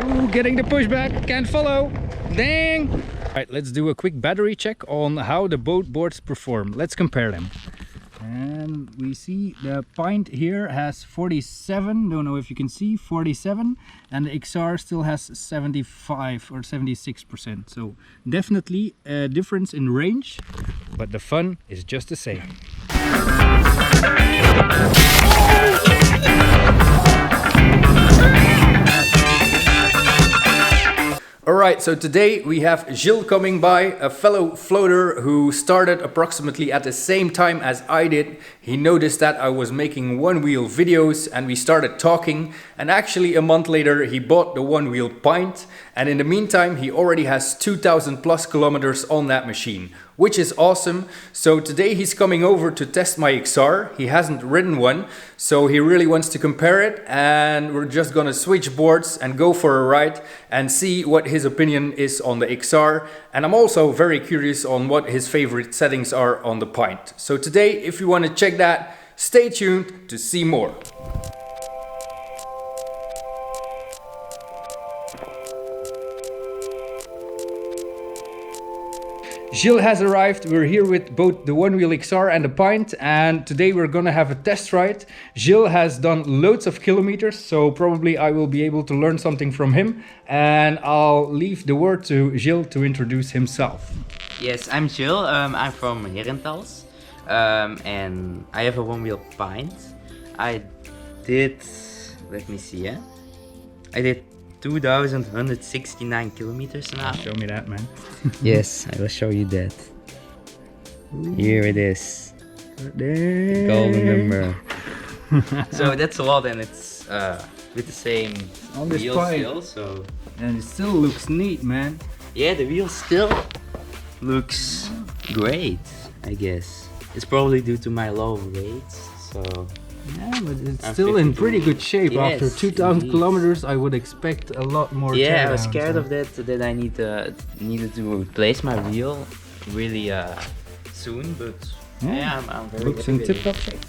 Ooh, getting the pushback, can't follow. Dang! Alright, let's do a quick battery check on how the both boards perform. Let's compare them. And we see the Pint here has 47, don't know if you can see, 47, and the XR still has 75 or 76%. So definitely a difference in range, but the fun is just the same. Alright, so today we have Gilles coming by, a fellow floater who started approximately at the same time as I did. He noticed that I was making OneWheel videos and we started talking, and actually a month later he bought the OneWheel Pint, and in the meantime he already has 2000 plus kilometers on that machine, which is awesome. So today he's coming over to test my XR. He hasn't ridden one, so he really wants to compare it, and we're just gonna switch boards and go for a ride and see what his opinion is on the XR. And I'm also very curious on what his favorite settings are on the Pint. So today, if you want to check that, stay tuned to see more. Gilles has arrived. We're here with both the OneWheel XR and the Pint, and today we're gonna have a test ride. Gilles has done loads of kilometers, so probably I will be able to learn something from him, and I'll leave the word to Gilles to introduce himself. Yes, I'm Gilles. I'm from Herentals, and I have a OneWheel Pint. I did, let me see, I did 2,169 kilometers now. Show me that, man. Yes, I will show you that. Ooh. Here it is. Dang. Golden number. So that's a lot, and it's with the same on this wheel Pint. still. So and it still looks neat, man. Yeah, the wheel still looks great, I guess. It's probably due to my low weights, so. Yeah, but it's still in pretty good shape. Yes, after 2,000 indeed. kilometers, I would expect a lot more. Yeah, I was scared of that I needed to replace my wheel really soon, but yeah, I'm very looks happy in with tip-top it. shape.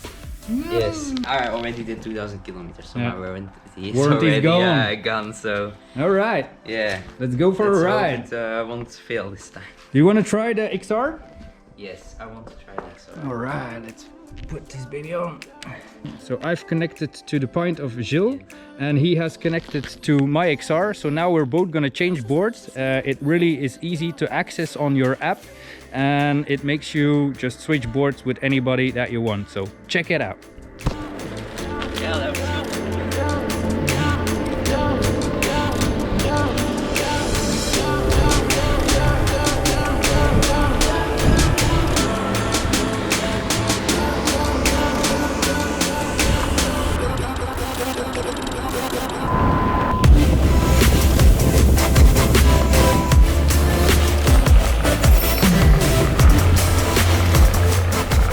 Yes, I already did 2,000 kilometers, so my warranty is Warranty's already gone. So all right, yeah, let's go for a ride. I won't fail this time. Do you want to try the XR? Yes, I want to try that. So. All right, let's put this baby on. So I've connected to the Pint of Gilles, and he has connected to my XR. So now we're both gonna change boards. It really is easy to access on your app, and it makes you just switch boards with anybody that you want. So check it out. Yeah, that was cool.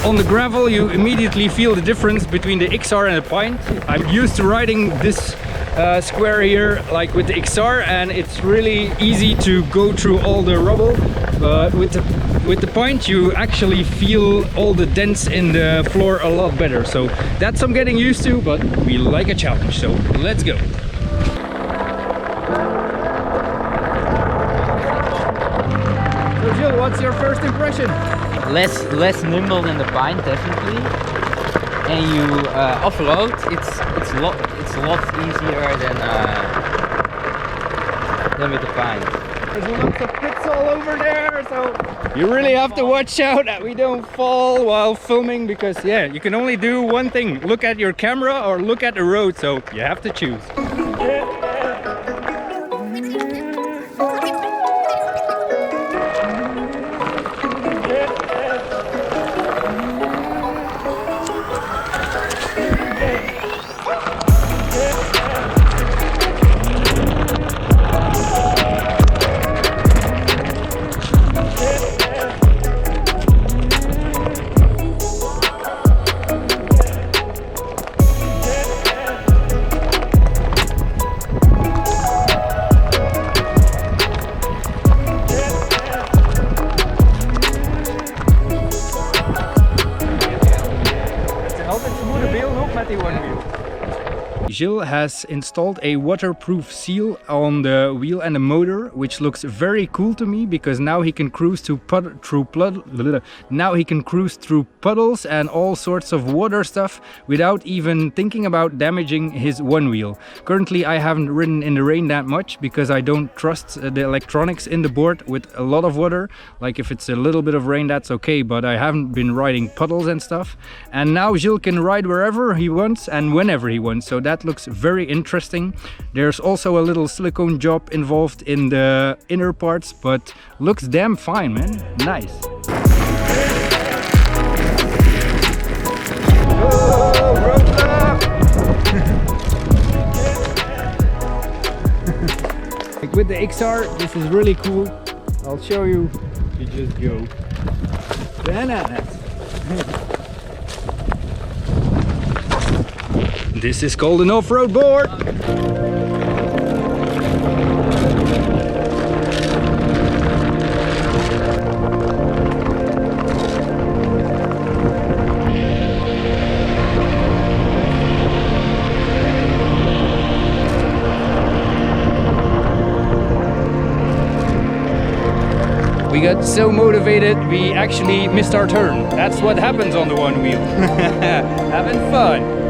On the gravel, you immediately feel the difference between the XR and the Pint. I'm used to riding this square here, like with the XR, and it's really easy to go through all the rubble. But with the Pint, you actually feel all the dents in the floor a lot better. So that's I'm getting used to, but we like a challenge. So let's go. So Gilles, what's your first impression? Less nimble than the Pint, definitely. And you off-road, it's a lot easier than with the Pint. There's lots of pits all over there, so you really have to watch out that we don't fall while filming, because yeah, you can only do one thing: look at your camera or look at the road. So you have to choose. Gilles has installed a waterproof seal on the wheel and the motor, which looks very cool to me because now he can cruise through puddles and all sorts of water stuff without even thinking about damaging his OneWheel. Currently I haven't ridden in the rain that much because I don't trust the electronics in the board with a lot of water. Like if it's a little bit of rain, that's okay, but I haven't been riding puddles and stuff. And now Gilles can ride wherever he wants and whenever he wants, so that looks very interesting. There's also a little silicone job involved in the inner parts, but looks damn fine, man. Nice. Like with the XR, this is really cool. I'll show you. You just go. Bananas. This is called an off-road board. We got so motivated, we actually missed our turn. That's what happens on the OneWheel. Having fun.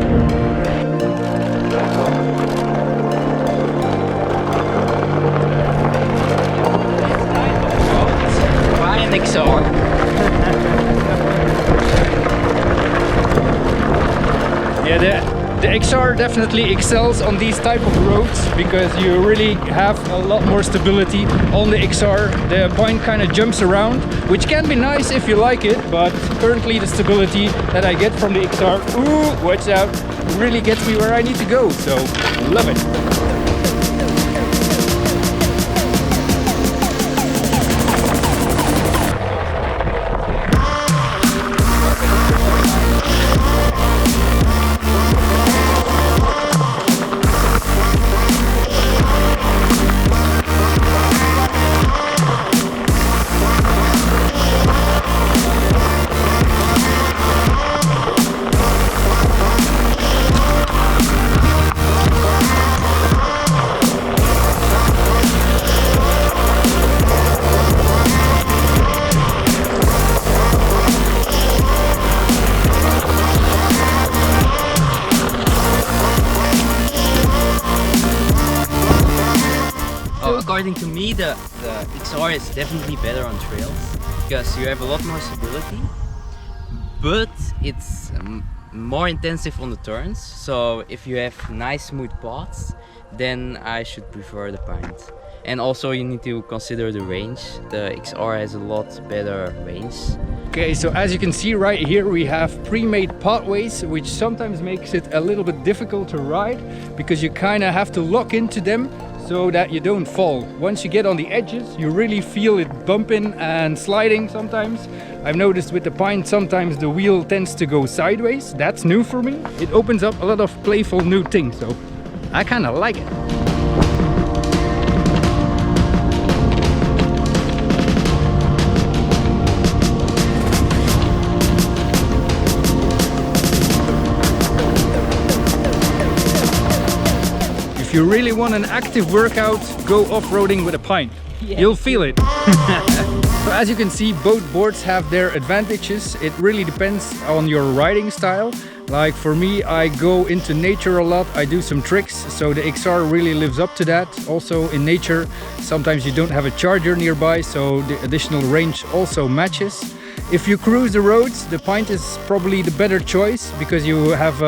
Buy an XR. Yeah, the XR definitely excels on these type of roads because you really have a lot more stability on the XR. The Pint kind of jumps around, which can be nice if you like it, but currently the stability that I get from the XR, ooh, watch out, really gets me where I need to go, so love it. According to me, the XR is definitely better on trails because you have a lot more stability, but it's more intensive on the turns. So if you have nice smooth paths, then I should prefer the Pint. And also you need to consider the range. The XR has a lot better range. Okay, so as you can see right here, we have pre-made pathways, which sometimes makes it a little bit difficult to ride because you kind of have to lock into them so that you don't fall. Once you get on the edges, you really feel it bumping and sliding sometimes. I've noticed with the Pint sometimes the wheel tends to go sideways. That's new for me. It opens up a lot of playful new things, so I kind of like it. If you really want an active workout, go off-roading with a Pint. Yeah. You'll feel it. So as you can see, both boards have their advantages. It really depends on your riding style. Like for me, I go into nature a lot. I do some tricks, so the XR really lives up to that. Also in nature, sometimes you don't have a charger nearby, so the additional range also matches. If you cruise the roads, the Pint is probably the better choice because you have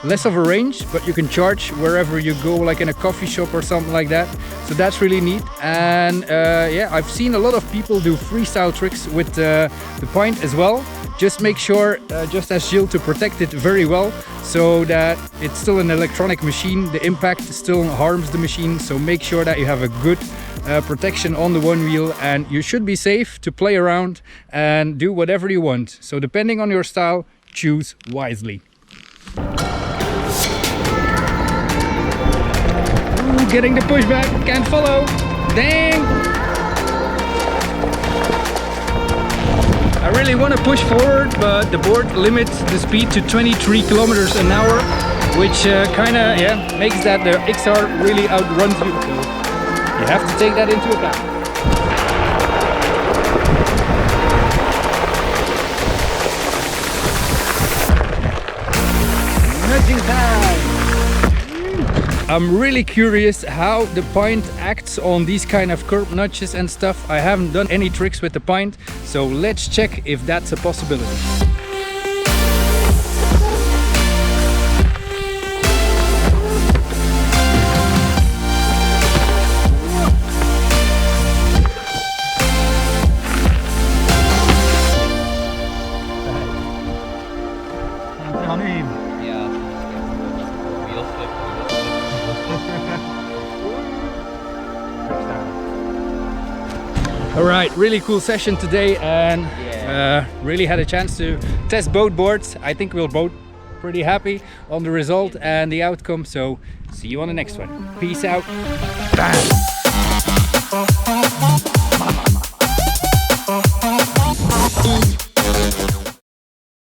less of a range, but you can charge wherever you go, like in a coffee shop or something like that. So that's really neat. And yeah, I've seen a lot of people do freestyle tricks with the Pint as well. Just make sure, just as Gilles, to protect it very well so that it's still an electronic machine. The impact still harms the machine, so make sure that you have a good protection on the OneWheel, and you should be safe to play around and do whatever you want. So depending on your style, choose wisely. Ooh, getting the pushback, can't follow. Dang! I really want to push forward, but the board limits the speed to 23 kilometers an hour, which kinda makes that the XR really outruns you. So you have to take that into account. Nudging time! I'm really curious how the Pint acts on these kind of curb nudges and stuff. I haven't done any tricks with the Pint, so let's check if that's a possibility. Alright, really cool session today, and really had a chance to test both boards. I think we're both pretty happy on the result and the outcome, so see you on the next one. Peace out. Bye.